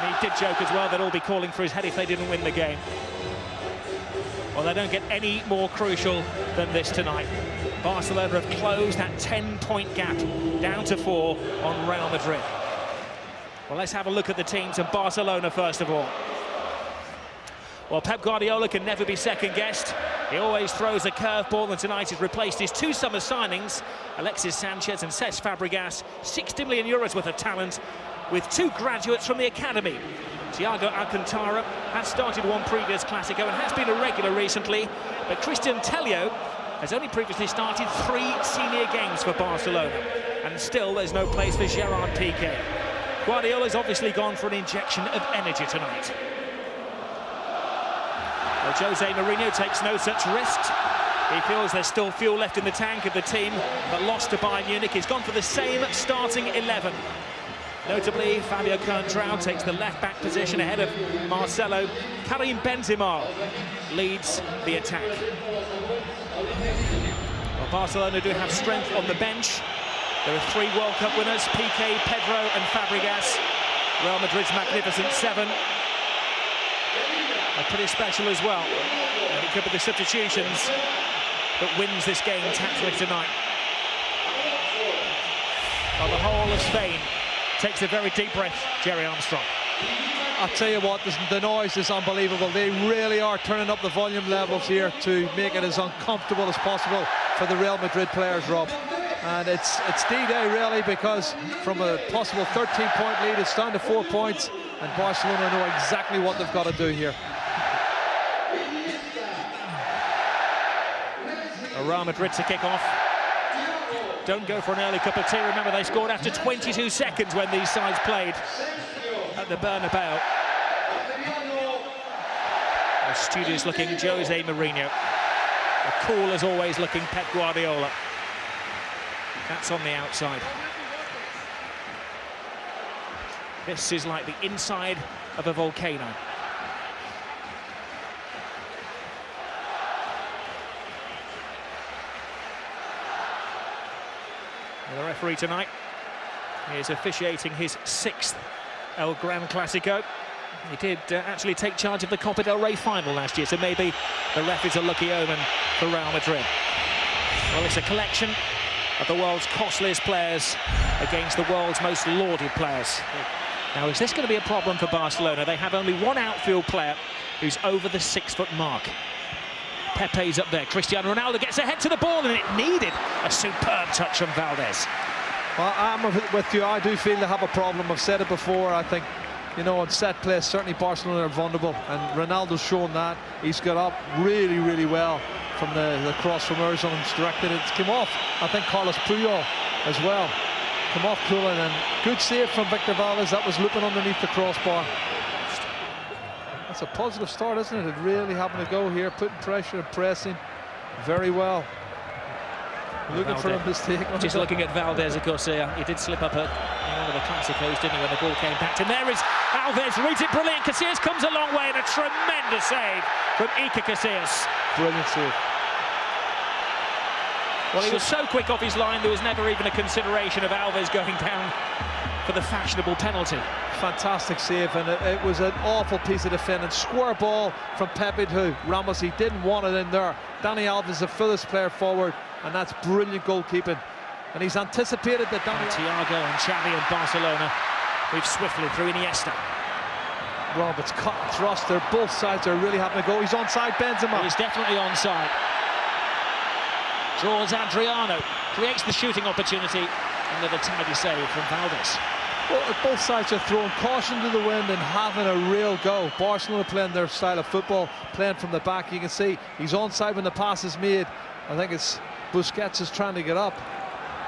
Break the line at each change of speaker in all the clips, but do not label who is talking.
And he did joke as well, they'd all be calling for his head if they didn't win the game. Well, they don't get any more crucial than this tonight. Barcelona have closed that 10-point gap down to 4 on Real Madrid. Well, let's have a look at the teams and Barcelona first of all. Well, Pep Guardiola can never be second-guessed. He always throws a curveball, and tonight he's replaced his 2 summer signings, Alexis Sanchez and Cesc Fabregas, 60 million euros worth of talent, with 2 graduates from the academy. Thiago Alcantara has started one previous Clásico and has been a regular recently, but Christian Tello has only previously started 3 senior games for Barcelona, and still there's no place for Gerard Piqué. Guardiola's obviously gone for an injection of energy tonight. Well, Jose Mourinho takes no such risks. He feels there's still fuel left in the tank of the team that lost to Bayern Munich. He's gone for the same starting 11. Notably, Fabio Contrao takes the left-back position ahead of Marcelo. Karim Benzema leads the attack. Well, Barcelona do have strength on the bench. There are 3 World Cup winners, Piqué, Pedro and Fabregas. Real Madrid's magnificent 7 are pretty special as well. And it could be the substitutions that wins this game tactically tonight. Well, the whole of Spain takes a very deep breath, Jerry Armstrong.
I'll tell you what, the noise is unbelievable. They really are turning up the volume levels here to make it as uncomfortable as possible for the Real Madrid players, Rob. And it's D-Day really, because from a possible 13-point lead, it's down to 4 points, and Barcelona know exactly what they've got to do here.
Real Madrid to kick off. Don't go for an early cup of tea. Remember, they scored after 22 seconds when these sides played at the Bernabeu. A studious-looking Jose Mourinho. A cool, as always, looking Pep Guardiola. That's on the outside. This is like the inside of a volcano. The referee tonight is officiating his 6th El Gran Clásico. He did actually take charge of the Copa del Rey final last year, so maybe the ref is a lucky omen for Real Madrid. Well, it's a collection of the world's costliest players against the world's most lauded players. Now, is this going to be a problem for Barcelona? They have only 1 outfield player who's over the 6-foot mark. Pepe's up there. Cristiano Ronaldo gets ahead to the ball, and it needed a superb touch from Valdez.
Well, I'm with you. I do feel they have a problem. I've said it before. I think, you know, on set plays, certainly Barcelona are vulnerable, and Ronaldo's shown that. He's got up really, really well from the cross from Ozil and directed it. It came off, I think, Carlos Puyol as well. Come off cooling, and good save from Victor Valdez. That was looping underneath the crossbar. That's a positive start, isn't it? It really having to go here, putting pressure and pressing very well. Looking for a mistake.
Just looking at Valdez, of course, he did slip up in one of the Clásicos, didn't he, when the ball came back to him. There is Alves, reads it brilliant. Casillas comes a long way, and a tremendous save from Iker Casillas.
Brilliant save.
Well, he was so quick off his line, there was never even a consideration of Alves going down for the fashionable penalty.
Fantastic save, and it was an awful piece of defending. Square ball from Pepe to Ramos. He didn't want it in there. Dani Alves is the furthest player forward, and that's brilliant goalkeeping. And he's anticipated that
Thiago and Xavi and Barcelona move swiftly through Iniesta.
Roberts cut and thrust there. Both sides are really having to go. He's onside, Benzema.
He's definitely onside. Draws Adriano, creates the shooting opportunity. Another tidy save from Valdez.
Well, both sides are throwing caution to the wind and having a real go. Barcelona playing their style of football, playing from the back. You can see he's onside when the pass is made. I think it's Busquets is trying to get up,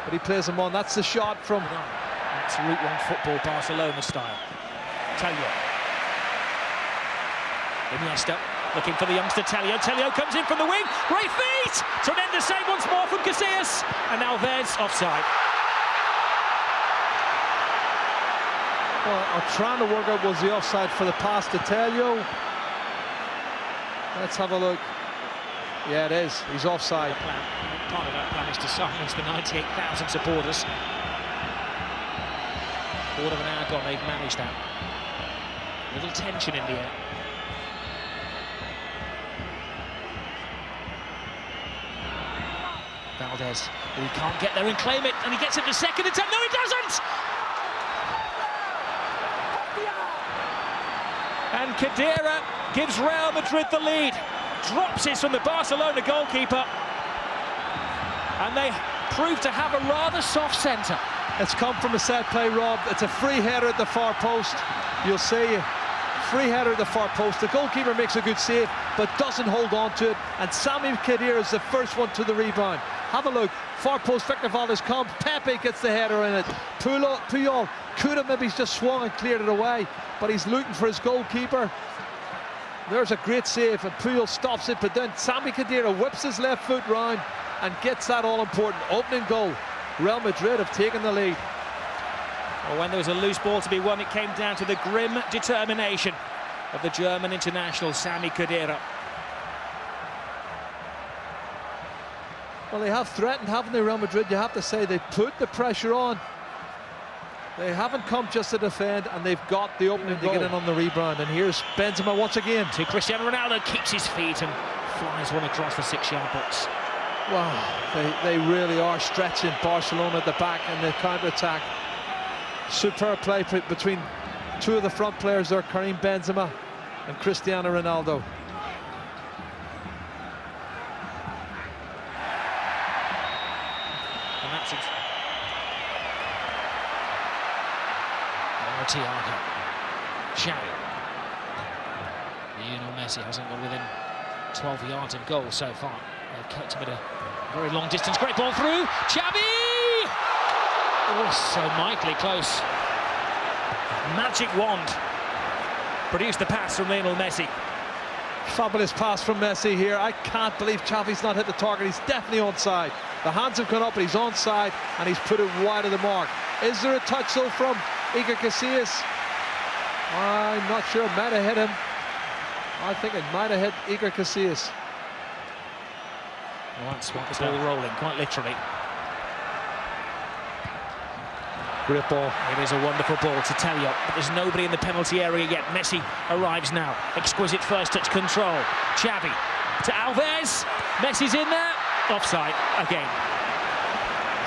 but he plays him on. That's the shot from...
That's Route 1 football, Barcelona style. Tello. Iniesta looking for the youngster Tello. Tello comes in from the wing. Great feet! Tremendous save once more from Casillas. And now there's offside.
Well, I'm trying to work out was the offside for the pass to Tello. Let's have a look. Yeah, it is. He's offside.
Part of that plan is to silence the 98,000 supporters. Quarter of an hour gone, they've managed that. Little tension in the air. Valdez, he can't get there and claim it, and he gets it the second attempt. No, he doesn't! And Khedira gives Real Madrid the lead. Drops it from the Barcelona goalkeeper. And they prove to have a rather soft centre.
It's come from a set play, Rob. It's a free header at the far post. You'll see free header at the far post. The goalkeeper makes a good save, but doesn't hold on to it. And Sami Khedira is the first one to the rebound. Have a look. Far post, Victor Valdez comes. Pepe gets the header in it. Puyol could have maybe just swung and cleared it away, but he's looking for his goalkeeper. There's a great save, and Puyol stops it, but then Sami Khedira whips his left foot round and gets that all-important opening goal. Real Madrid have taken the lead.
Well, when there was a loose ball to be won, it came down to the grim determination of the German international, Sami Khedira.
Well, they have threatened, haven't they, Real Madrid? You have to say they put the pressure on. They haven't come just to defend, and they've got the opening to get in on the rebound. And here's Benzema once again.
To Cristiano Ronaldo, keeps his feet and flies one across the 6-yard box.
Wow, they really are stretching Barcelona at the back in the counter-attack. Superb play between two of the front players there, Karim Benzema and Cristiano Ronaldo.
And that's it. Thiago. Xavi. Lionel Messi hasn't got within 12 yards of goal so far. They've kept him at a very long distance. Great ball through. Xavi! Oh, so mightily close. Magic wand produced the pass from Lionel Messi.
Fabulous pass from Messi here. I can't believe Xavi's not hit the target. He's definitely onside. The hands have gone up, but he's onside, and he's put it wide of the mark. Is there a touch though from Iker Casillas? I'm not sure. It might have hit him. I think it might have hit Iker Casillas.
Well, that's what the ball rolling, quite literally.
Great ball.
It is a wonderful ball to Telio, but there's nobody in the penalty area yet. Messi arrives now. Exquisite first touch control. Xavi to Alves. Messi's in there. Offside again.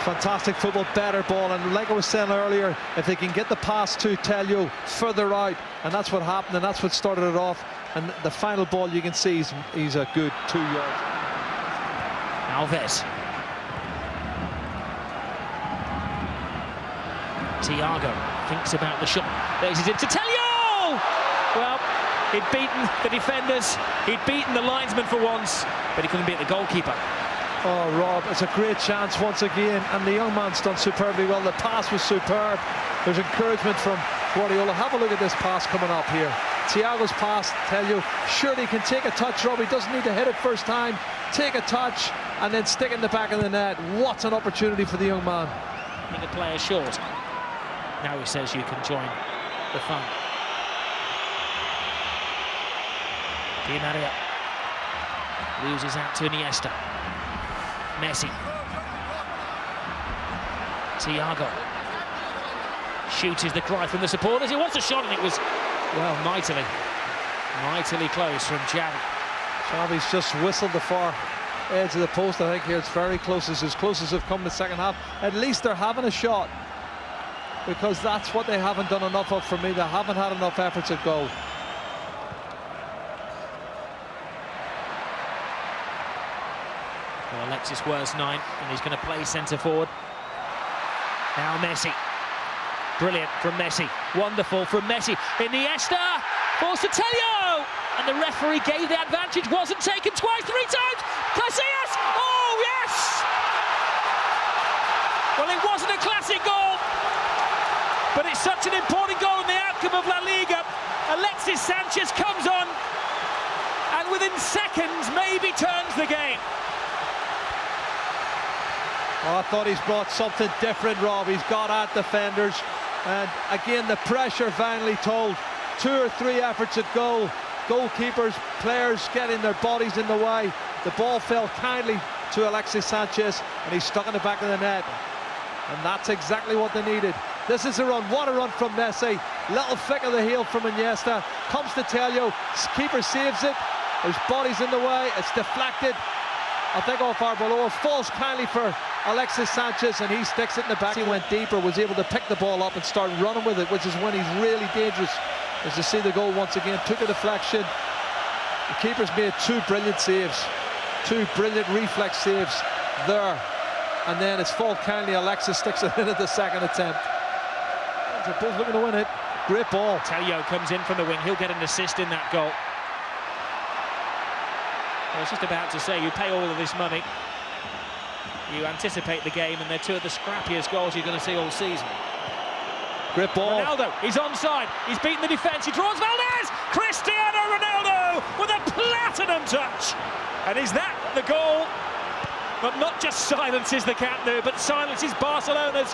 Fantastic football, better ball, and like I was saying earlier, if they can get the pass to Telio further out, and that's what happened, and that's what started it off, and the final ball you can see he's a good 2 yards.
Alves. Thiago thinks about the shot. There's it into Telio! Well, he'd beaten the defenders, he'd beaten the linesman for once, but he couldn't beat the goalkeeper.
Oh, Rob, it's a great chance once again, and the young man's done superbly well. The pass was superb. There's encouragement from Guardiola. Have a look at this pass coming up here. Thiago's pass, Telio, surely he can take a touch, Rob. He doesn't need to hit it first time. Take a touch and then stick it in the back of the net. What an opportunity for the young man.
I think the player short. Now he says you can join the fun. Di Maria loses out to Iniesta. Messi. Thiago. Shoot is the cry from the supporters. He wants a shot, and it was, well, mightily close from Xavi.
Xavi's just whistled the far edge of the post. I think here it's very close. It's as close as they've come in the second half. At least they're having a shot, because that's what they haven't done enough of for me. They haven't had enough efforts at goal.
Well, Alexis wears 9, and he's going to play centre forward. Now Messi. Brilliant from Messi. Wonderful from Messi. Iniesta falls to Telio, and the referee gave the advantage. Wasn't taken twice, 3 times. Casillas. Oh yes. Well, it wasn't a classic goal, but it's such an important goal in the outcome of La Liga. Alexis Sanchez comes on, and within seconds maybe turns the game.
Oh, I thought he's brought something different, Rob. He's got at defenders, and again the pressure finally told. 2 or 3 efforts at goal. Goalkeepers, players getting their bodies in the way. The ball fell kindly to Alexis Sanchez, and he's stuck in the back of the net, and that's exactly what they needed. This is a run. What a run from Messi. Little flick of the heel from Iniesta. Comes to Tello. Keeper saves it. His body's in the way. It's deflected. I think off Arbeloa. Falls kindly for Alexis Sanchez, and he sticks it in the back. He went deeper, was able to pick the ball up and start running with it, which is when he's really dangerous. As you see the goal once again, took a deflection. The keeper's made two brilliant saves, two brilliant reflex saves there. And then it's fall kindly. Alexis sticks it in at the second attempt. They're both looking to win it. Great ball.
Tello comes in from the wing. He'll get an assist in that goal. I was just about to say, you pay all of this money, you anticipate the game, and they're two of the scrappiest goals you're going to see all season.
Great ball.
Ronaldo, he's onside. He's beaten the defence. He draws Valdez. Cristiano Ronaldo with a platinum touch. And is that the goal that not just silences the Camp Nou, but silences Barcelona's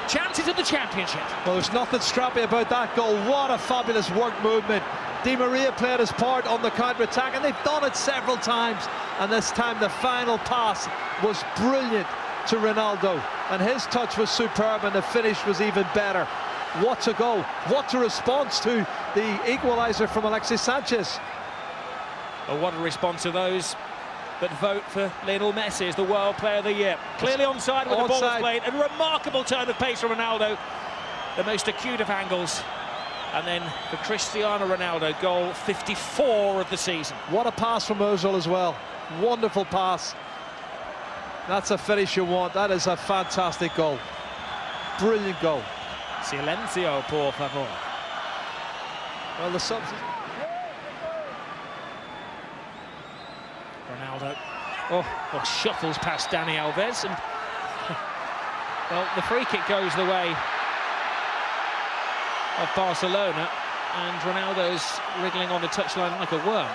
chances of the championship?
Well, there's nothing scrappy about that goal. What a fabulous work movement. Di Maria played his part on the counter-attack, and they've done it several times. And this time the final pass was brilliant to Ronaldo, and his touch was superb, and the finish was even better. What a goal. What a response to the equaliser from Alexis Sanchez.
Well, what a response to those that vote for Lionel Messi as the World Player of the Year. Clearly onside when the ball was played. A remarkable turn of pace from Ronaldo. The most acute of angles. And then for Cristiano Ronaldo, goal 54 of the season.
What a pass from Ozil as well. Wonderful pass. That's a finish you want. That is a fantastic goal. Brilliant goal.
Silencio, por favor.
Well, the subs.
Ronaldo. Oh, shuffles past Dani Alves, and well, the free kick goes the way of Barcelona, and Ronaldo's wriggling on the touchline like a worm.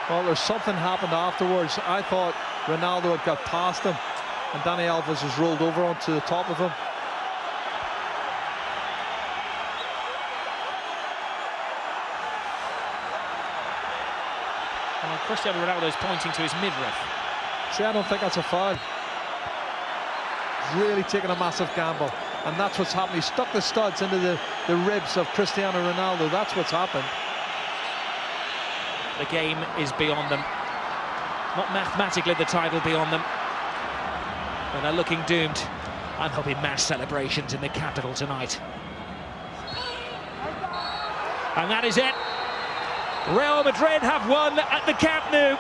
Well, there's something happened afterwards. I thought Ronaldo had got past him, and Dani Alves has rolled over onto the top of him.
Well, Cristiano Ronaldo's pointing to his midriff.
See, I don't think that's a foul. He's really taking a massive gamble, and that's what's happened. He stuck the studs into the ribs of Cristiano Ronaldo. That's what's happened.
The game is beyond them. Not mathematically the title beyond them, but they're looking doomed. I'm hoping mass celebrations in the capital tonight. And that is it. Real Madrid have won at the Camp Nou.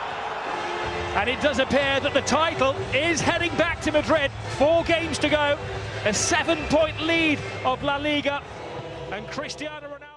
And it does appear that the title is heading back to Madrid. 4 games to go. A 7-point lead of La Liga. And Cristiano